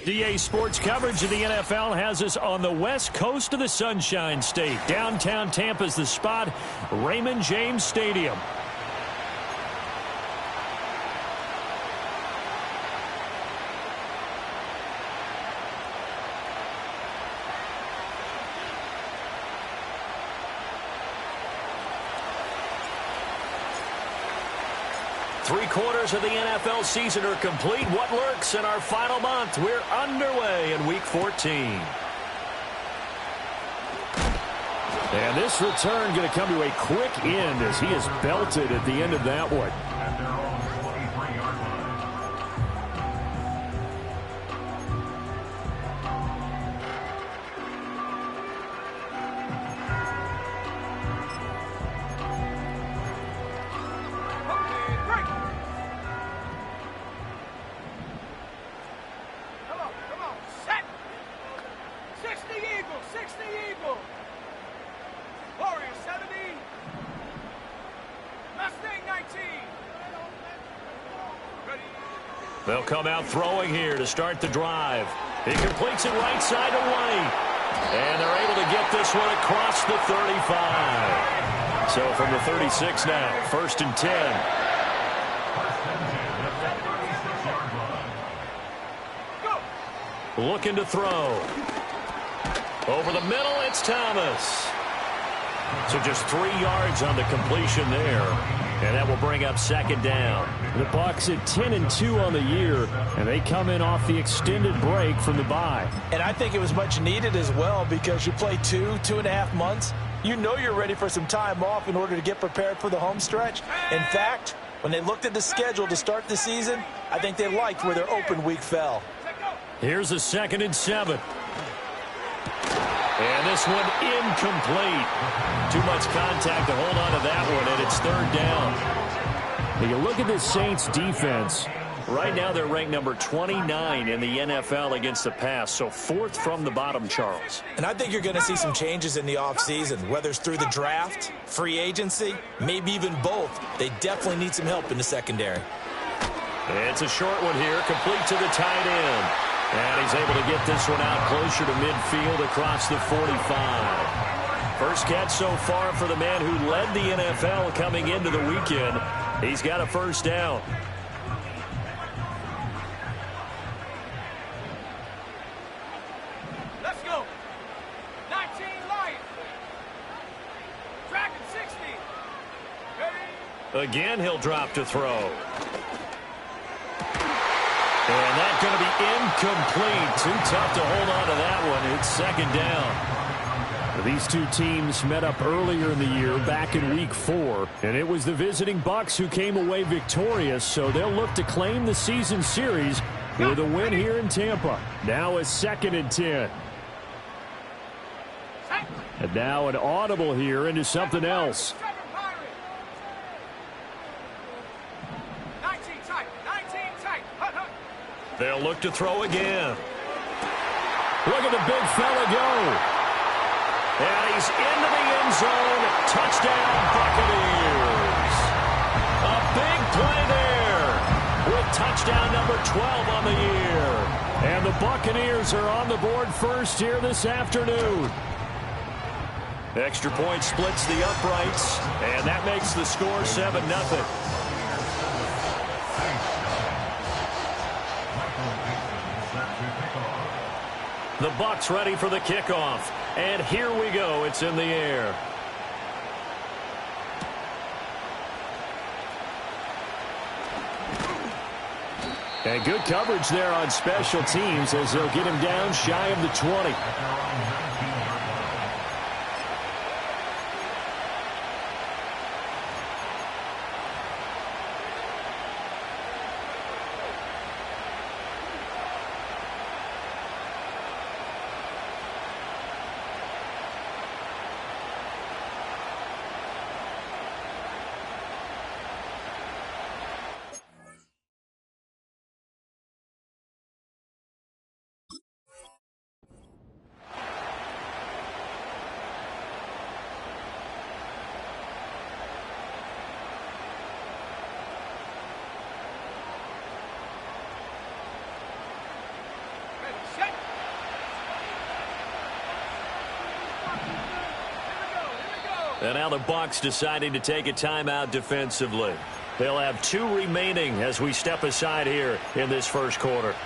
DA Sports coverage of the NFL has us on the west coast of the Sunshine State. Downtown Tampa's the spot, Raymond James Stadium. Three-quarters of the NFL season are complete. What lurks in our final month? We're underway in Week 14. And this return going to come to a quick end as he is belted at the end of that one. They'll come out throwing here to start the drive. He completes it right side to White. And they're able to get this one across the 35. So from the 36 now, 1st and 10. Looking to throw. Over the middle, it's Thomas. So just 3 yards on the completion there. And that will bring up 2nd down. The Bucs at 10-2 on the year, and they come in off the extended break from the bye. And I think it was much needed as well because you play 2.5 months. You know you're ready for some time off in order to get prepared for the home stretch. In fact, when they looked at the schedule to start the season, I think they liked where their open week fell. Here's a 2nd and 7. And this one incomplete. Too much contact to hold on to that one, and it's 3rd down. Now you look at this Saints defense. Right now they're ranked number 29 in the NFL against the pass, so 4th from the bottom, Charles. And I think you're going to see some changes in the offseason, whether it's through the draft, free agency, maybe even both. They definitely need some help in the secondary. It's a short one here, complete to the tight end. And he's able to get this one out closer to midfield across the 45. First catch so far for the man who led the NFL coming into the weekend. He's got a 1st down. Let's go. 19 Lions. Track at 60. Ready? Again, he'll drop to throw. And that's going to be incomplete. Too tough to hold on to that one. It's 2nd down. These two teams met up earlier in the year, back in Week 4, and it was the visiting Bucs who came away victorious, so they'll look to claim the season series with a win here in Tampa. Now a 2nd and 10. And now an audible here into something else. They'll look to throw again. Look at the big fella go. And he's into the end zone. Touchdown, Buccaneers. A big play there with touchdown number 12 on the year. And the Buccaneers are on the board first here this afternoon. Extra point splits the uprights, and that makes the score 7-0. The Bucs ready for the kickoff. And here we go. It's in the air. And good coverage there on special teams as they'll get him down shy of the 20. And now the Bucs deciding to take a timeout defensively. They'll have 2 remaining as we step aside here in this first quarter.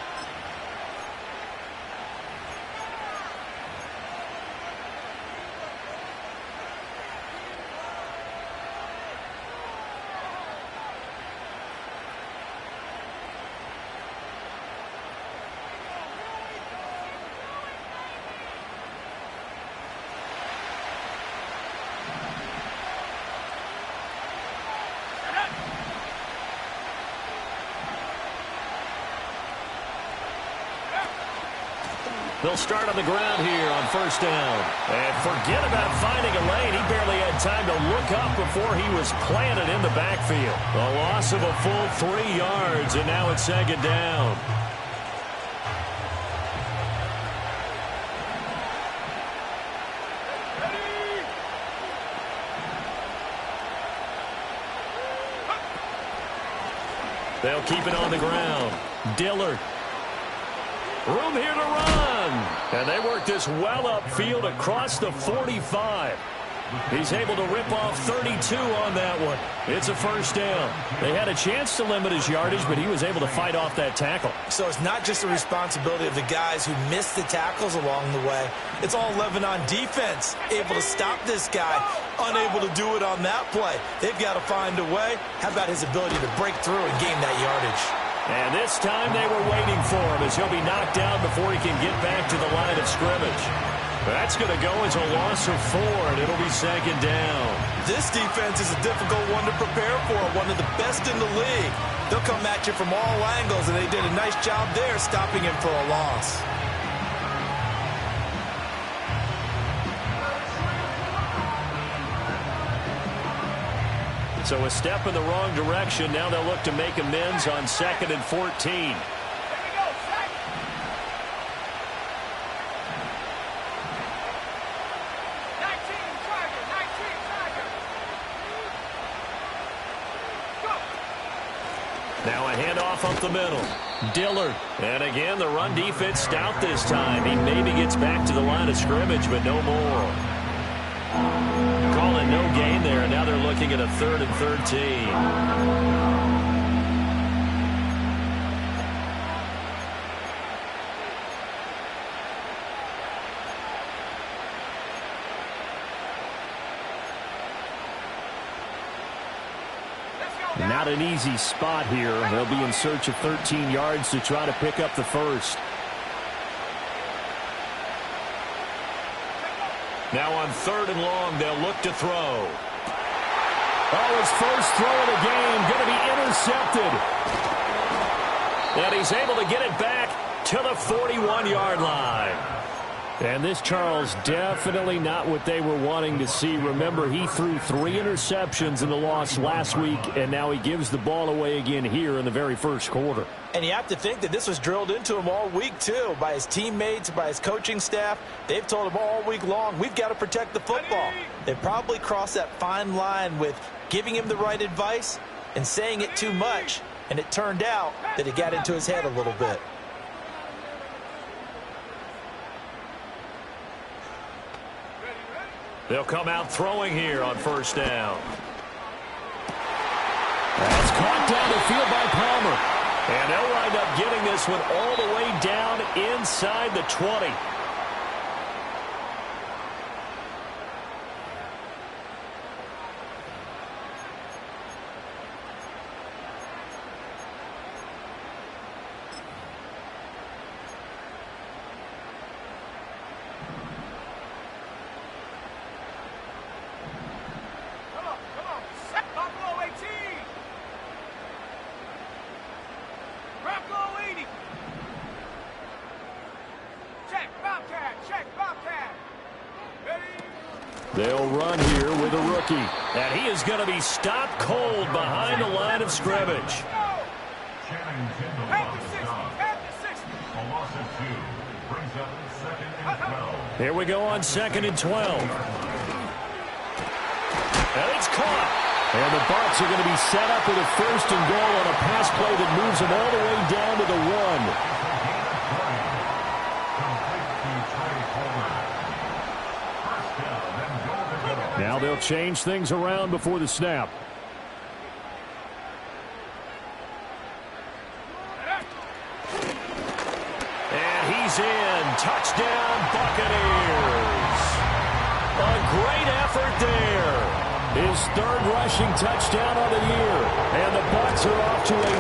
They'll start on the ground here on first down. And forget about finding a lane. He barely had time to look up before he was planted in the backfield. A loss of a full 3 yards, and now it's second down. They'll keep it on the ground. Dillard. Room here to run. And they work this well upfield across the 45. He's able to rip off 32 on that one. It's a first down. They had a chance to limit his yardage, but he was able to fight off that tackle. So it's not just the responsibility of the guys who missed the tackles along the way. It's all 11 on defense, able to stop this guy, unable to do it on that play. They've got to find a way. How about his ability to break through and gain that yardage? And this time they were waiting for him as he'll be knocked down before he can get back to the line of scrimmage. That's going to go as a loss of 4, and it'll be second down. This defense is a difficult one to prepare for, one of the best in the league. They'll come at you from all angles, and they did a nice job there stopping him for a loss. So a step in the wrong direction. Now they'll look to make amends on 2nd and 14. Now a handoff up the middle. Dillard. And again, the run defense stout this time. He maybe gets back to the line of scrimmage, but no more. Call it no gain there, and now they're looking at a 3rd and 13. Not an easy spot here. They'll be in search of 13 yards to try to pick up the first. Now on 3rd and long, they'll look to throw. Oh, his first throw of the game going to be intercepted. And he's able to get it back to the 41-yard line. And this, Charles, definitely not what they were wanting to see. Remember, he threw 3 interceptions in the loss last week, and now he gives the ball away again here in the very first quarter. And you have to think that this was drilled into him all week, too, by his teammates, by his coaching staff. They've told him all week long, we've got to protect the football. They probably crossed that fine line with giving him the right advice and saying it too much, and it turned out that it got into his head a little bit. They'll come out throwing here on first down. That's caught down the field by Palmer. And they'll wind up getting this one all the way down inside the 20. They'll run here with a rookie. And he is going to be stopped cold behind the line of scrimmage. Here we go on 2nd and 12. And it's caught. And the Bucs are going to be set up with a 1st and goal on a pass play that moves them all the way down to the 1. Now they'll change things around before the snap. And he's in. Touchdown, Buccaneers. A great effort there. His third rushing touchdown of the year. And the Bucs are off to a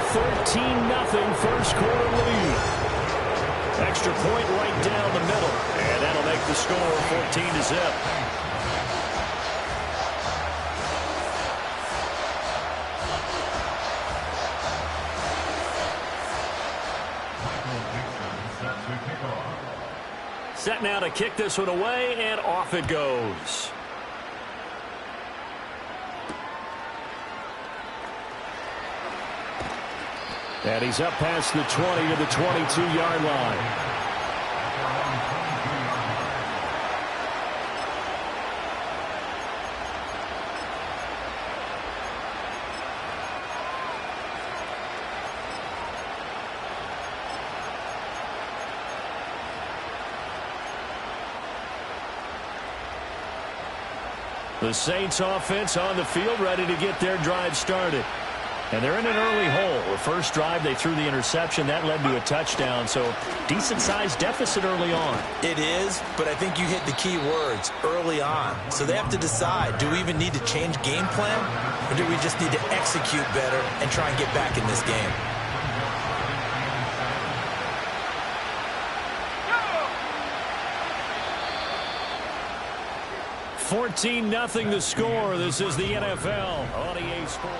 13-0 first quarter lead. Extra point right down the middle. And that'll make the score 14-0. Set now to kick this one away, and off it goes. And he's up past the 20 to the 22-yard line. The Saints offense on the field ready to get their drive started. And they're in an early hole. The first drive, they threw the interception. That led to a touchdown. So decent-sized deficit early on. It is, but I think you hit the key words, early on. So they have to decide, do we even need to change game plan? Or do we just need to execute better and try and get back in this game? 14-0 the score. This is the NFL on EA Sports.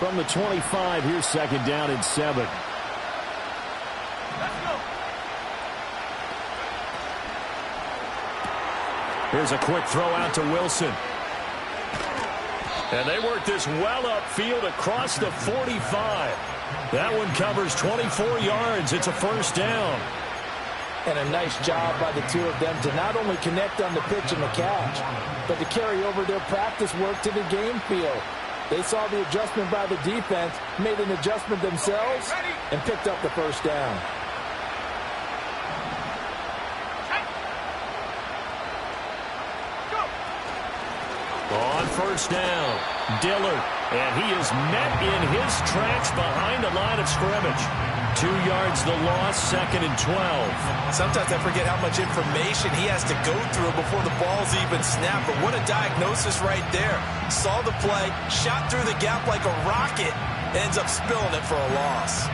From the 25, here's second down and 7. Here's a quick throw out to Wilson. And they work this well upfield across the 45. That one covers 24 yards. It's a first down. And a nice job by the two of them to not only connect on the pitch and the catch, but to carry over their practice work to the game field. They saw the adjustment by the defense, made an adjustment themselves, and picked up the first down. On first down, Dillard, and he is met in his tracks behind the line of scrimmage. 2 yards the loss, second and 12. Sometimes I forget how much information he has to go through before the ball's even snapped, but what a diagnosis right there. Saw the play, shot through the gap like a rocket, ends up spilling it for a loss.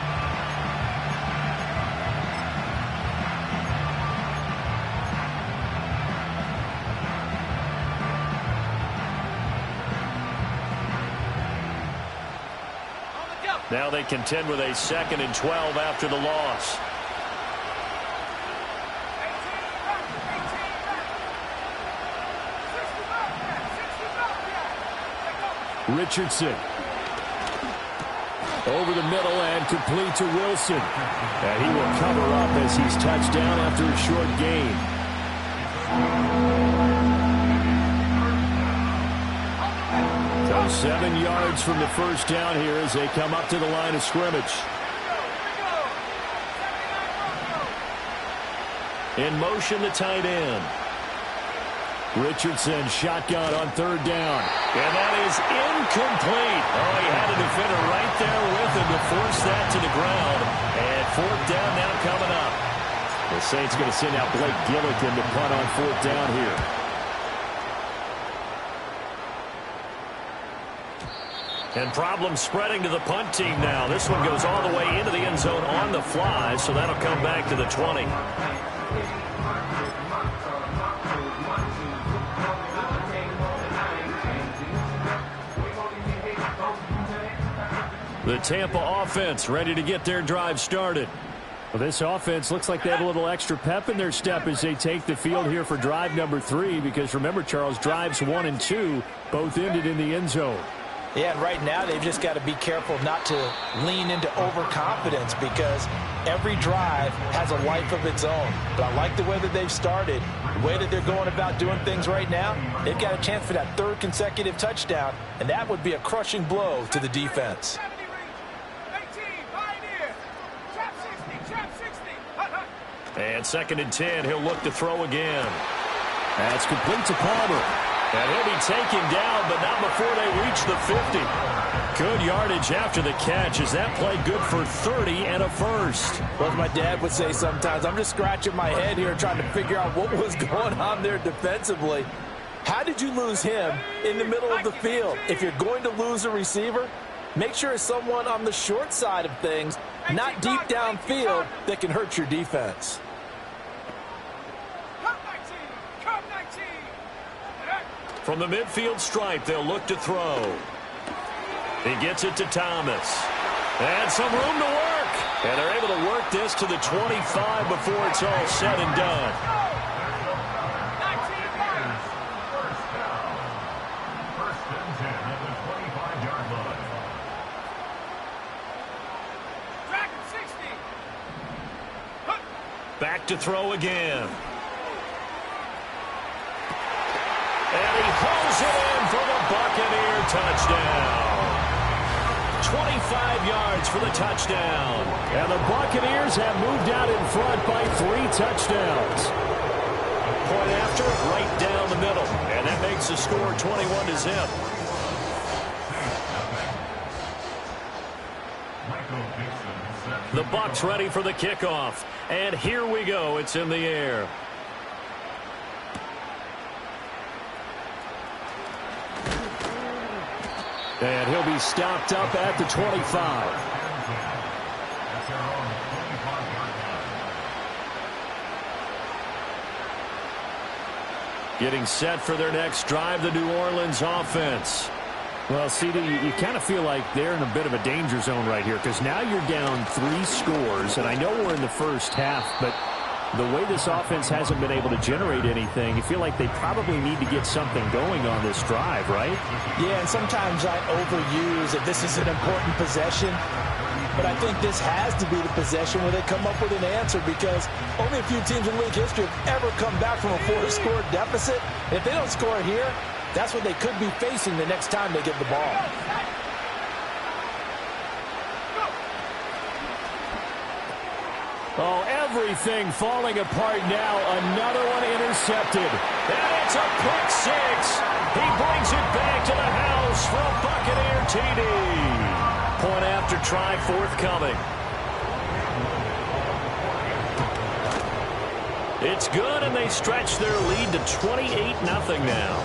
Now they contend with a second and 12 after the loss. Richardson. Over the middle and complete to Wilson. And he will cover up as he's touched down after a short gain. So 7 yards from the first down here as they come up to the line of scrimmage. In motion, the tight end. Richardson shotgun on third down. And that is incomplete. Oh, he had a defender right there with him to force that to the ground. And fourth down now coming up. The Saints going to send out Blake Gillikin to punt on fourth down here. And problems spreading to the punt team now. This one goes all the way into the end zone on the fly, so that'll come back to the 20. The Tampa offense ready to get their drive started. Well, this offense looks like they have a little extra pep in their step as they take the field here for drive number 3, because remember, Charles, drives 1 and 2 both ended in the end zone. Yeah, and right now they've just got to be careful not to lean into overconfidence because every drive has a life of its own. But I like the way that they've started, the way that they're going about doing things right now. They've got a chance for that third consecutive touchdown, and that would be a crushing blow to the defense. And 2nd and 10, he'll look to throw again. That's complete to Palmer. And he'll be taken down, but not before they reach the 50. Good yardage after the catch as that play good for 30 and a first. Well, as my dad would say sometimes, I'm just scratching my head here trying to figure out what was going on there defensively. How did you lose him in the middle of the field? If you're going to lose a receiver, make sure it's someone on the short side of things, not deep downfield, that can hurt your defense. From the midfield stripe, they'll look to throw. He gets it to Thomas. And some room to work. And they're able to work this to the 25 before it's all said and done. Back to throw again. And he pulls it in for the Buccaneer touchdown. 25 yards for the touchdown. And the Buccaneers have moved out in front by 3 touchdowns. Point after, right down the middle. And that makes the score 21-0. The Bucs ready for the kickoff. And here we go. It's in the air. And he'll be stopped up at the 25. Getting set for their next drive, the New Orleans offense. Well, CD, you kind of feel like they're in a bit of a danger zone right here because now you're down 3 scores, and I know we're in the first half, but the way this offense hasn't been able to generate anything, you feel like they probably need to get something going on this drive, right? Yeah, and sometimes I overuse that this is an important possession, but I think this has to be the possession where they come up with an answer because only a few teams in league history have ever come back from a 4-score deficit. And if they don't score here, that's what they could be facing the next time they get the ball. Oh, everything falling apart now. Another one intercepted. And it's a pick 6. He brings it back to the house for a Buccaneer TD. Point after try forthcoming. It's good, and they stretch their lead to 28-0 now.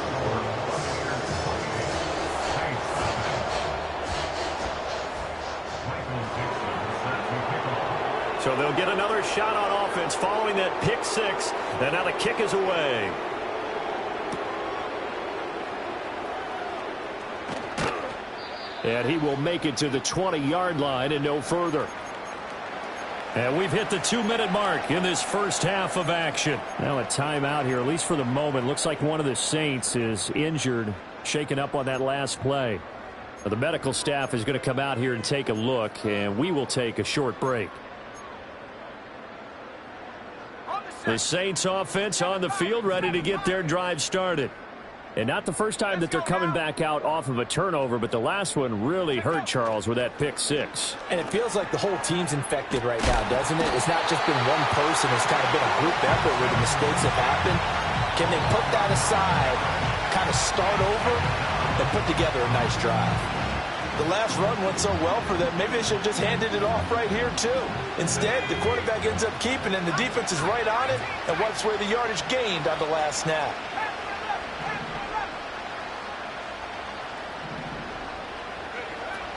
So they'll get another shot on offense following that pick 6. And now the kick is away. And he will make it to the 20-yard line and no further. And we've hit the 2-minute mark in this first half of action. Now a timeout here, at least for the moment. Looks like one of the Saints is injured, shaken up on that last play. The medical staff is going to come out here and take a look, and we will take a short break. The Saints offense on the field, ready to get their drive started. And not the first time that they're coming back out off of a turnover, but the last one really hurt Charles with that pick 6. And it feels like the whole team's infected right now, doesn't it? It's not just been one person. It's kind of been a group effort where the mistakes have happened. Can they put that aside, kind of start over, and put together a nice drive? The last run went so well for them, maybe they should have just handed it off right here, too. Instead, the quarterback ends up keeping, and the defense is right on it and wipes away the yardage gained on the last snap.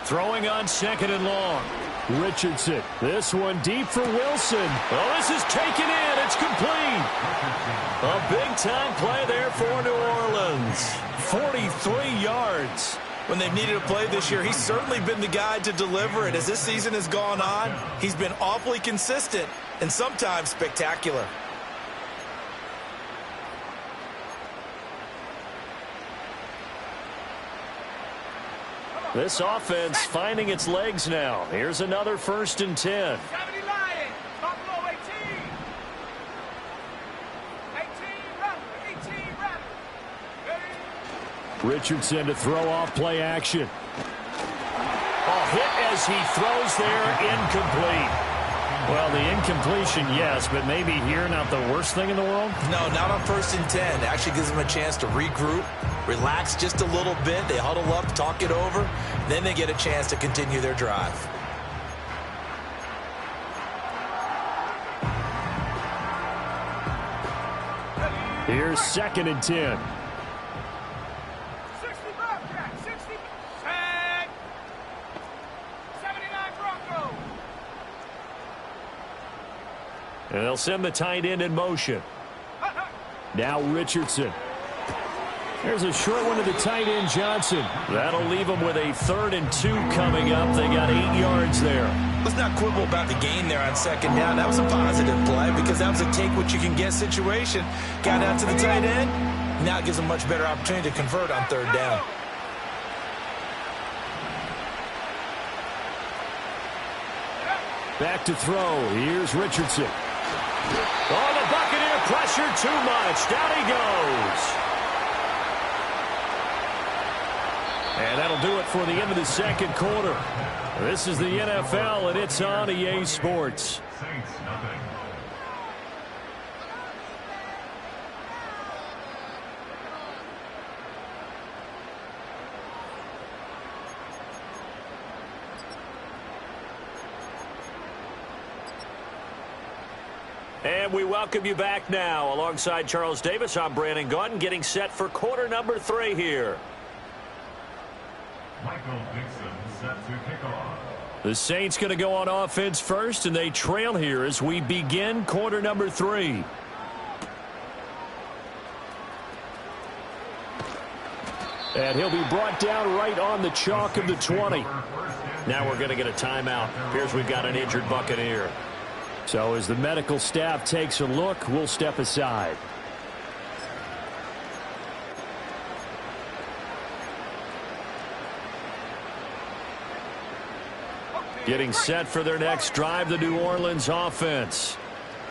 Throwing on 2nd and long. Richardson. This one deep for Wilson. Oh, this is taken in. It's complete. A big-time play there for New Orleans. 43 yards. When they've needed a play this year, he's certainly been the guy to deliver it. As this season has gone on, he's been awfully consistent and sometimes spectacular. This offense finding its legs now. Here's another 1st and 10. 70 Lions. Buffalo 18. 18 Rattler. Richardson to throw off play action. Hit as he throws there, incomplete. Well, the incompletion, yes, but maybe here not the worst thing in the world? No, not on 1st and 10. It actually gives them a chance to regroup, relax just a little bit. They huddle up, talk it over. Then they get a chance to continue their drive. Here's 2nd and 10. 60 Bobcat. 60. Set. 79 Broncos. And they'll send the tight end in motion. Now Richardson. There's a short one to the tight end, Johnson. That'll leave them with a 3rd and 2 coming up. They got 8 yards there. Let's not quibble about the gain there on 2nd down. That was a positive play because that was a take-what-you-can-get situation. Got out to the tight end. Now it gives them much better opportunity to convert on 3rd down. Back to throw. Here's Richardson. Oh, the Buccaneer pressure too much. Down he goes. And that'll do it for the end of the 2nd quarter. This is the NFL, and it's on EA Sports. And we welcome you back now. Alongside Charles Davis, I'm Brandon Gaudin, getting set for quarter number 3 here. Michael Dixon set to kick off. The Saints going to go on offense first, and they trail here as we begin quarter number 3. And he'll be brought down right on the chalk of the 20. Now we're going to get a timeout. Appears we've got an injured Buccaneer. So as the medical staff takes a look, we'll step aside. Getting set for their next drive, the New Orleans offense.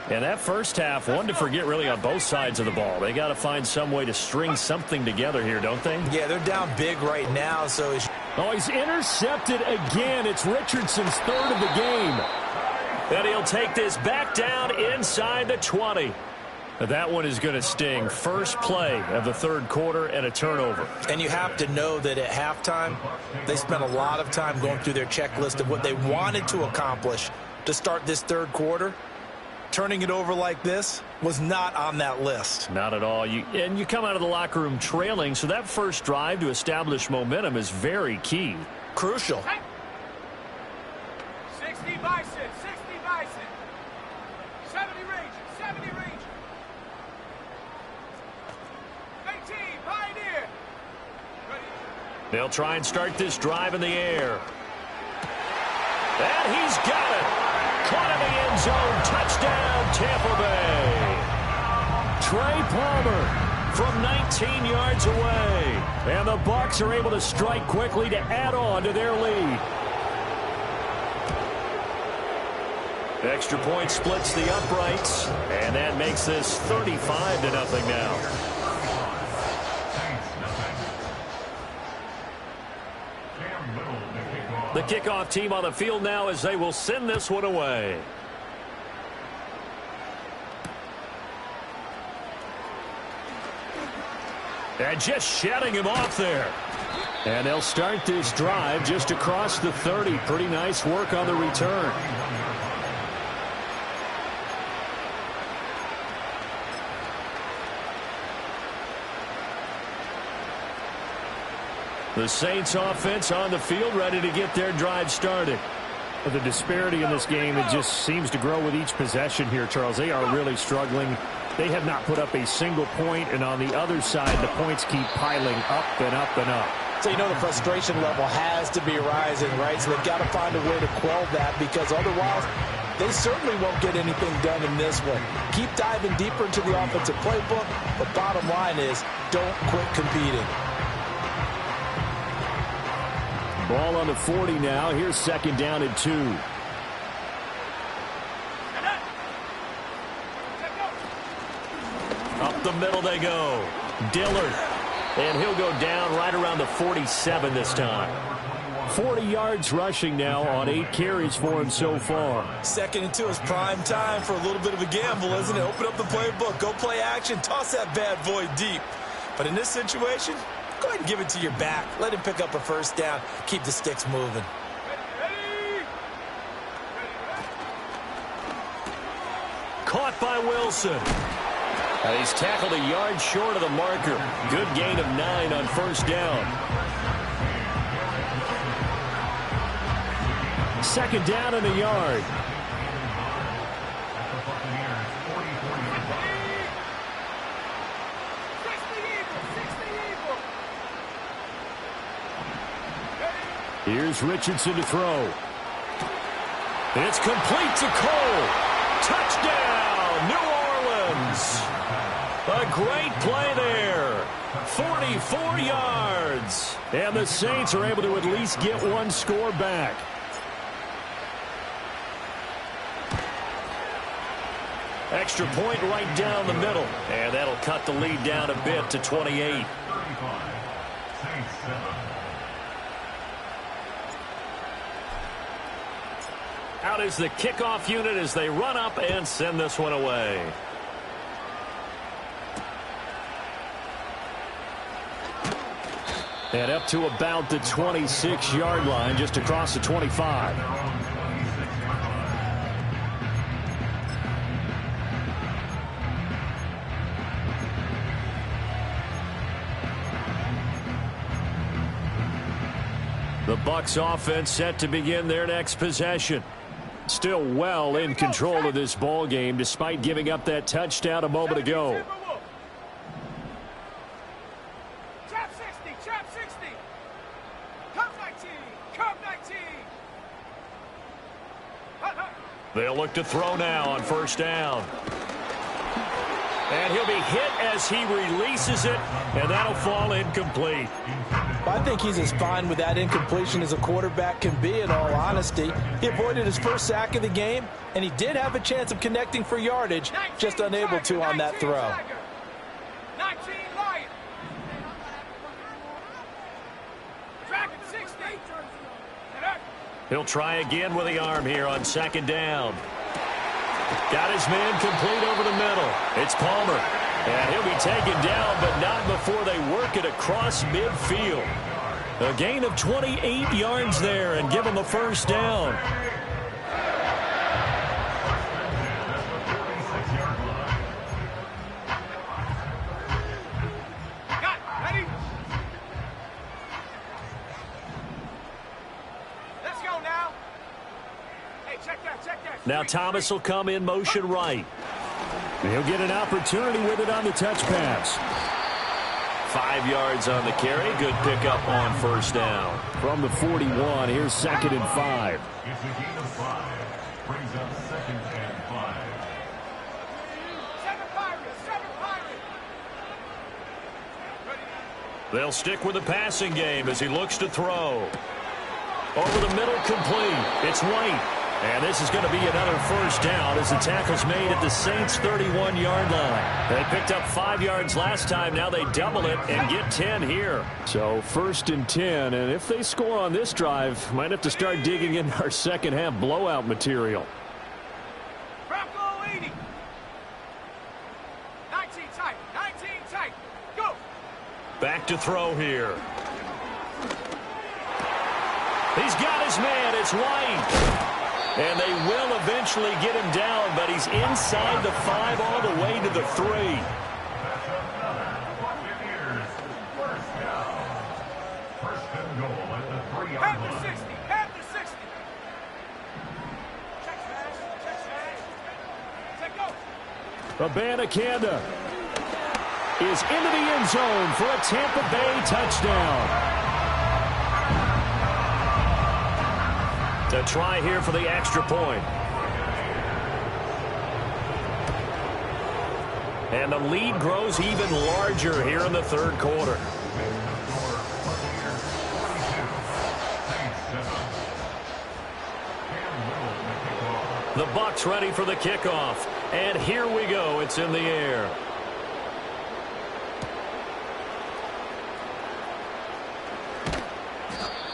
And that first half, one to forget really on both sides of the ball. They got to find some way to string something together here, don't they? Yeah, they're down big right now. So he's intercepted again. It's Richardson's 3rd of the game. And he'll take this back down inside the 20. That one is going to sting. First play of the 3rd quarter and a turnover. And you have to know that at halftime, they spent a lot of time going through their checklist of what they wanted to accomplish to start this 3rd quarter. Turning it over like this was not on that list. Not at all. And you come out of the locker room trailing, so that first drive to establish momentum is very key. Crucial. 60 Bison. 60 Bison. 70 Rangers. 70 Rangers. 18 Pioneer. Ready. They'll try and start this drive in the air. And he's got it. Caught in the end zone. Touchdown, Tampa Bay. Trey Palmer from 19 yards away. And the Bucs are able to strike quickly to add on to their lead. Extra point splits the uprights. And that makes this 35-0 now. The kickoff team on the field now as they will send this one away. And just shutting him off there. And they'll start this drive just across the 30. Pretty nice work on the return. The Saints offense on the field ready to get their drive started. The disparity in this game, it just seems to grow with each possession here, Charles. They are really struggling. They have not put up a single point, and on the other side, the points keep piling up and up and up. So you know the frustration level has to be rising, right? So they've got to find a way to quell that because otherwise they certainly won't get anything done in this one. Keep diving deeper into the offensive playbook, but bottom line is don't quit competing. Ball on the 40 now. Here's second down and 2. Up the middle they go. Dillard. And he'll go down right around the 47 this time. 40 yards rushing now on 8 carries for him so far. Second and 2 is prime time for a little bit of a gamble, isn't it? Open up the playbook, go play action, toss that bad boy deep. But in this situation, go ahead and give it to your back. Let him pick up a first down. Keep the sticks moving. Caught by Wilson. And he's tackled a yard short of the marker. Good gain of 9 on first down. Second down and a yard. Here's Richardson to throw. It's complete to Cole. Touchdown, New Orleans. A great play there. 44 yards. And the Saints are able to at least get one score back. Extra point right down the middle. And that'll cut the lead down a bit to 28. Out is the kickoff unit as they run up and send this one away. And up to about the 26-yard line, just across the 25. The Bucs offense set to begin their next possession. Still well in control of this ball game despite giving up that touchdown a moment ago. Trap 60, trap 60. Come 19, come 19. They'll look to throw now on first down. And he'll be hit as he releases it, and that'll fall incomplete. I think he's as fine with that incompletion as a quarterback can be, in all honesty. He avoided his first sack of the game, and he did have a chance of connecting for yardage, just unable to on that throw. 19 Lion. Dragon 60. He'll try again with the arm here on second down. Got his man complete over the middle. It's Palmer. And he'll be taken down, but not before they work it across midfield. A gain of 28 yards there and give him a first down. Got it. Ready? Let's go now. Hey, check that. Now Thomas will come in motion right. He'll get an opportunity with it on the touch pass. 5 yards on the carry. Good pickup on first down. From the 41, here's second and 5. It's a gain of 5. Brings up second and 5. 7 Pirates. They'll stick with the passing game as he looks to throw. Over the middle, complete. It's White. And this is going to be another first down as the tackle's made at the Saints' 31-yard line. They picked up 5 yards last time. Now they double it and get 10 here. So first and 10, and if they score on this drive, might have to start digging in our second-half blowout material. Bronco 80. 19 tight. Go. Back to throw here. He's got his man. It's White. And they will eventually get him down, but he's inside the 5 all the way to the 3. First and goal at the 3-yard line. At the 60. Check smash. Take go. Abanikanda is into the end zone for a Tampa Bay touchdown. To try here for the extra point. And the lead grows even larger here in the third quarter. The Bucs ready for the kickoff. And here we go. It's in the air.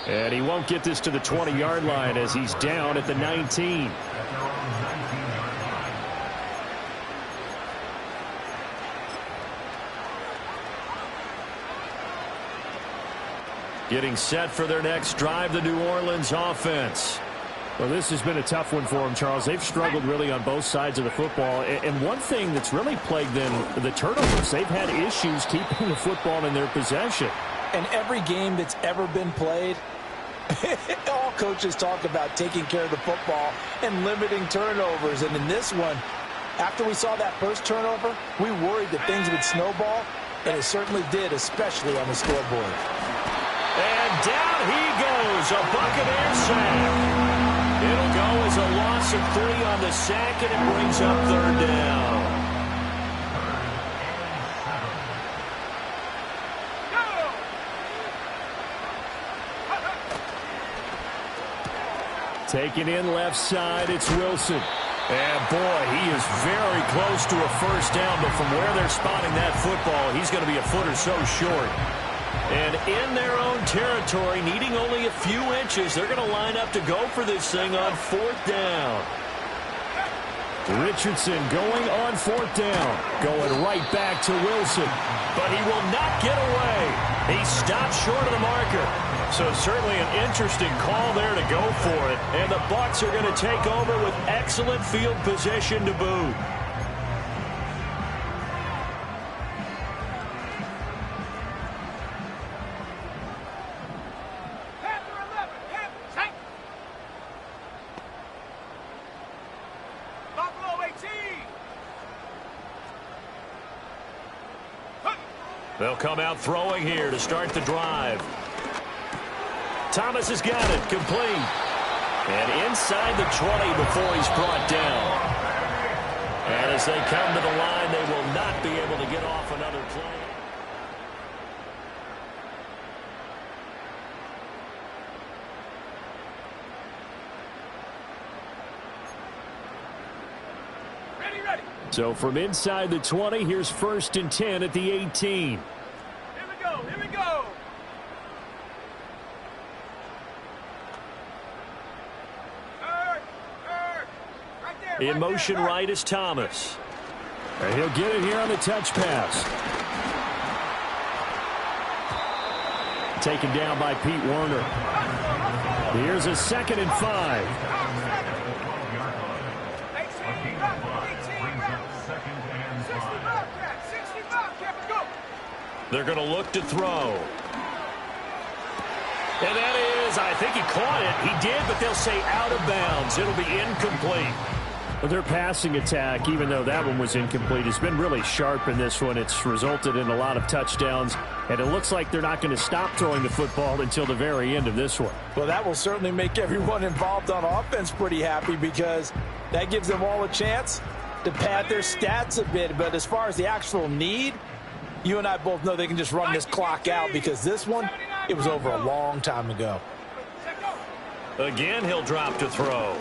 And he won't get this to the 20-yard line as he's down at the 19. Getting set for their next drive, the New Orleans offense. Well, this has been a tough one for them, Charles. They've struggled really on both sides of the football. And one thing that's really plagued them, the turnovers. They've had issues keeping the football in their possession. And every game that's ever been played, all coaches talk about taking care of the football and limiting turnovers. And in this one, after we saw that first turnover, we worried that things would snowball, and it certainly did, especially on the scoreboard. And down he goes, a Buccaneer sack. It'll go as a loss of 3 on the sack, and it brings up 3rd down. Taking in left side, it's Wilson. And, boy, he is very close to a first down, but from where they're spotting that football, he's going to be a foot or so short. And in their own territory, needing only a few inches, they're going to line up to go for this thing on 4th down. Richardson going on 4th down. Going right back to Wilson. But he will not get away. He stopped short of the marker. So certainly an interesting call there to go for it. And the Bucs are going to take over with excellent field position to boot. They'll come out throwing here to start the drive. Thomas has got it, complete. And inside the 20 before he's brought down. And as they come to the line, they will not be able to get off another play. Ready. So from inside the 20, here's 1st and 10 at the 18. Here we go. Right there, In motion right is Thomas. And he'll get it here on the touch pass. Taken down by Pete Werner. Here's a 2nd and 5. They're going to look to throw. And that is, I think he caught it. He did, but they'll say out of bounds. It'll be incomplete. Well, their passing attack, even though that one was incomplete, has been really sharp in this one. It's resulted in a lot of touchdowns, and it looks like they're not going to stop throwing the football until the very end of this one. Well, that will certainly make everyone involved on offense pretty happy because that gives them all a chance to pad their stats a bit. But as far as the actual need, you and I both know they can just run this clock out because this one, it was over a long time ago. Again, he'll drop to throw.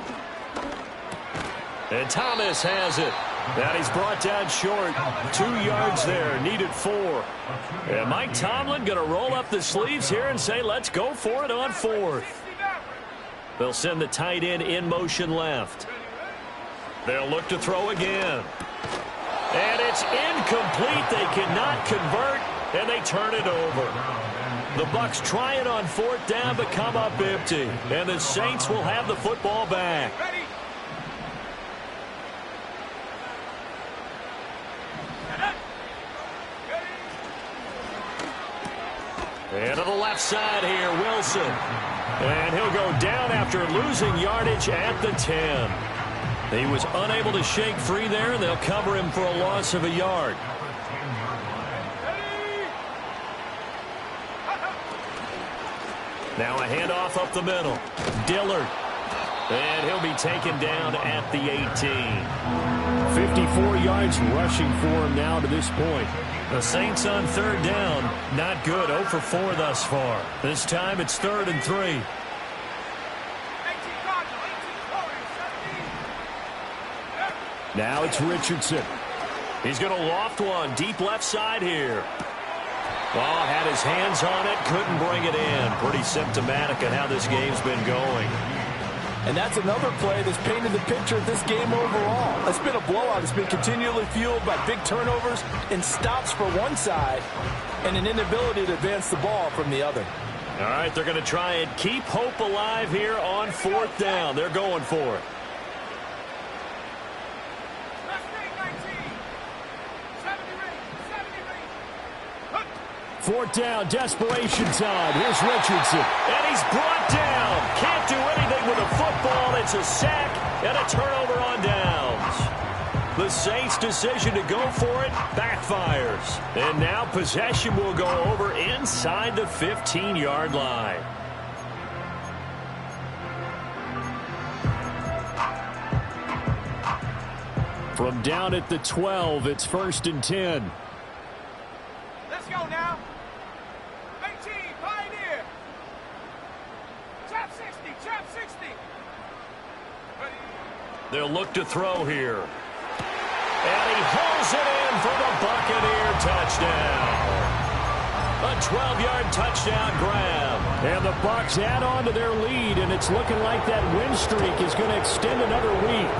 And Thomas has it. And he's brought down short. 2 yards there, needed 4. And Mike Tomlin going to roll up the sleeves here and say, let's go for it on 4th. They'll send the tight end in motion left. They'll look to throw again. And it's incomplete. They cannot convert, and they turn it over. The Bucs try it on 4th down, but come up empty. And the Saints will have the football back. And to the left side here, Wilson. And he'll go down after losing yardage at the 10. He was unable to shake free there, and they'll cover him for a loss of a yard. Now a handoff up the middle. Dillard. And he'll be taken down at the 18. 54 yards rushing for him now to this point. The Saints on 3rd down. Not good. 0 for 4 thus far. This time it's 3rd and 3. Now it's Richardson. He's going to loft one deep left side here. Oh, had his hands on it, couldn't bring it in. Pretty symptomatic of how this game's been going. And that's another play that's painted the picture of this game overall. It's been a blowout. It's been continually fueled by big turnovers and stops for one side and an inability to advance the ball from the other. All right, they're going to try and keep hope alive here on 4th down. They're going for it. Fourth down, desperation time. Here's Richardson. And he's brought down. Can't do anything with a football. It's a sack and a turnover on downs. The Saints' decision to go for it backfires. And now possession will go over inside the 15-yard line. From down at the 12, it's 1st and 10. Let's go now. 18, Pioneer. Trap 60, trap 60. Ready. They'll look to throw here. And he hauls it in for the Buccaneer touchdown. A 12-yard touchdown grab. And the Bucs add on to their lead, and it's looking like that win streak is going to extend another week.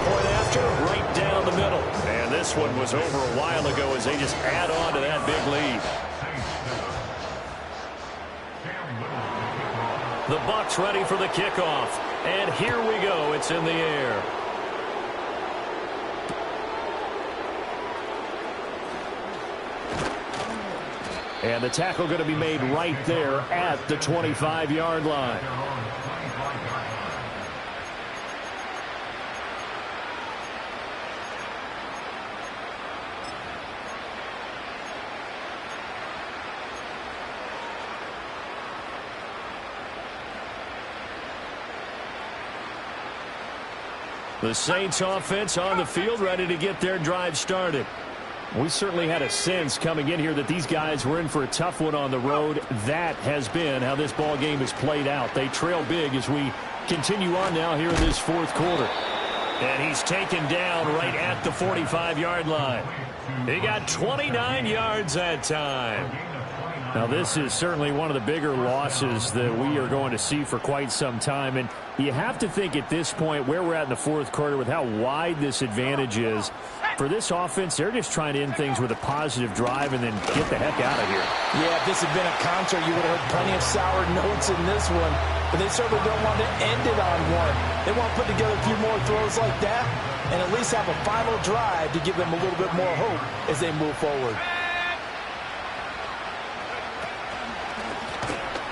Point after, right down the middle. And this one was over a while ago as they just add on to that big lead. The Bucs ready for the kickoff. And here we go. It's in the air. And the tackle going to be made right there at the 25-yard line. The Saints offense on the field, ready to get their drive started. We certainly had a sense coming in here that these guys were in for a tough one on the road. That has been how this ball game has played out. They trail big as we continue on now here in this 4th quarter. And he's taken down right at the 45-yard line. He got 29 yards that time. Now, this is certainly one of the bigger losses that we are going to see for quite some time. And you have to think at this point where we're at in the 4th quarter with how wide this advantage is. For this offense, they're just trying to end things with a positive drive and then get the heck out of here. Yeah, if this had been a concert, you would have heard plenty of sour notes in this one. But they certainly don't want to end it on one. They want to put together a few more throws like that and at least have a final drive to give them a little bit more hope as they move forward.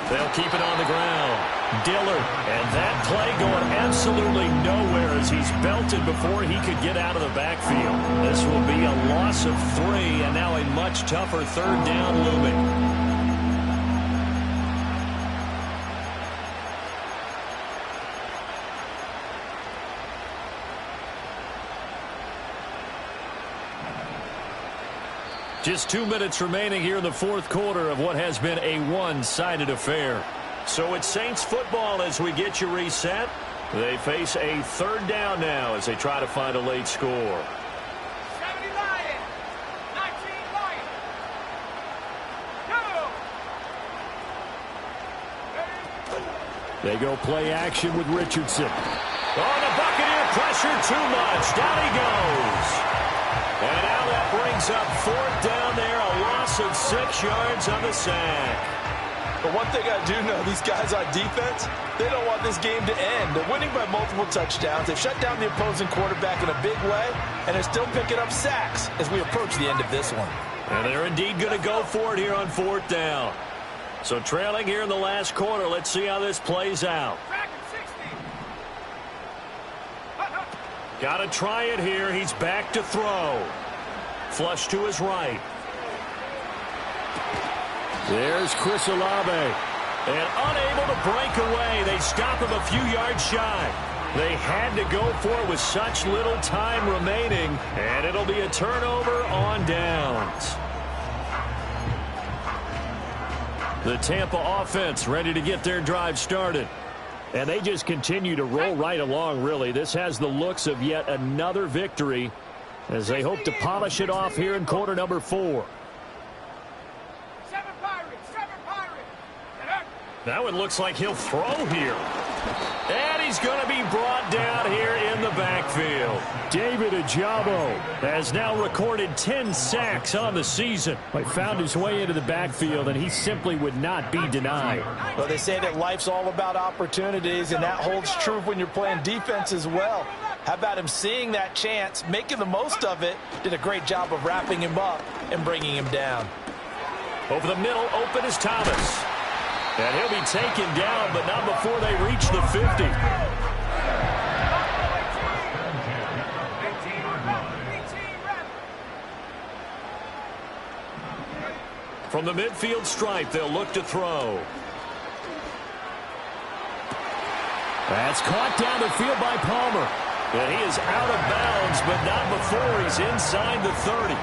They'll keep it on the ground. Dillard, and that play going absolutely nowhere as he's belted before he could get out of the backfield. This will be a loss of 3, and now a much tougher 3rd down looming. Just 2 minutes remaining here in the 4th quarter of what has been a one-sided affair. So it's Saints football as we get you reset. They face a 3rd down now as they try to find a late score. 70 Lions, 19 Lions. Go! They go play action with Richardson. Oh, the Buccaneer pressure too much. Down he goes. And now that brings up 4th down there, a loss of 6 yards on the sack. But one thing I do know, these guys on defense, they don't want this game to end. They're winning by multiple touchdowns. They've shut down the opposing quarterback in a big way, and they're still picking up sacks as we approach the end of this one. And they're indeed going to go for it here on 4th down. So trailing here in the last quarter, let's see how this plays out. Got to try it here. He's back to throw. Flush to his right. There's Chris Olave. And unable to break away. They stop him a few yards shy. They had to go for it with such little time remaining. And it'll be a turnover on downs. The Tampa offense ready to get their drive started. And they just continue to roll right along, really. This has the looks of yet another victory as they hope to polish it off here in quarter number 4. 7 Pirates, 7 Pirates. That one looks like he'll throw here. And he's going to be brought down here in the backfield. David Ojabo has now recorded 10 sacks on the season. He found his way into the backfield, and he simply would not be denied. Well, they say that life's all about opportunities, and that holds true when you're playing defense as well. How about him seeing that chance, making the most of it, did a great job of wrapping him up and bringing him down. Over the middle, open is Thomas. And he'll be taken down, but not before they reach the 50. From the midfield stripe, they'll look to throw. That's caught down the field by Palmer. And he is out of bounds, but not before he's inside the 30.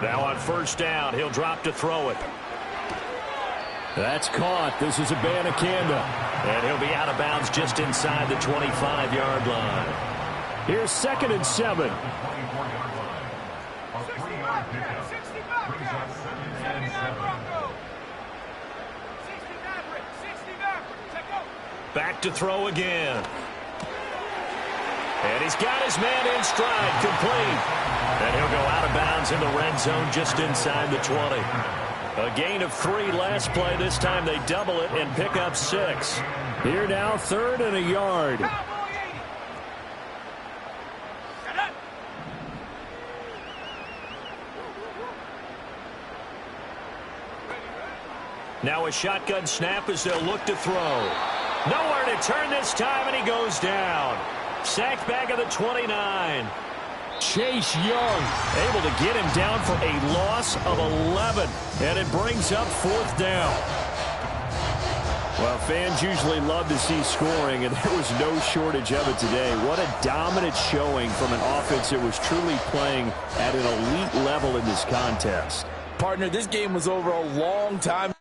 Now on first down, he'll drop to throw it. That's caught. This is Abanikanda. And he'll be out of bounds just inside the 25-yard line. Here's 2nd and 7. Back to throw again. And he's got his man in stride, complete. And he'll go out of bounds in the red zone just inside the 20. A gain of 3 last play. This time they double it and pick up 6. Here now, 3rd and a yard. Now a shotgun snap as they'll look to throw. Nowhere to turn this time, and he goes down. Sacked back of the 29. Chase Young able to get him down for a loss of 11. And it brings up 4th down. Well, fans usually love to see scoring, and there was no shortage of it today. What a dominant showing from an offense that was truly playing at an elite level in this contest. Partner, this game was over a long time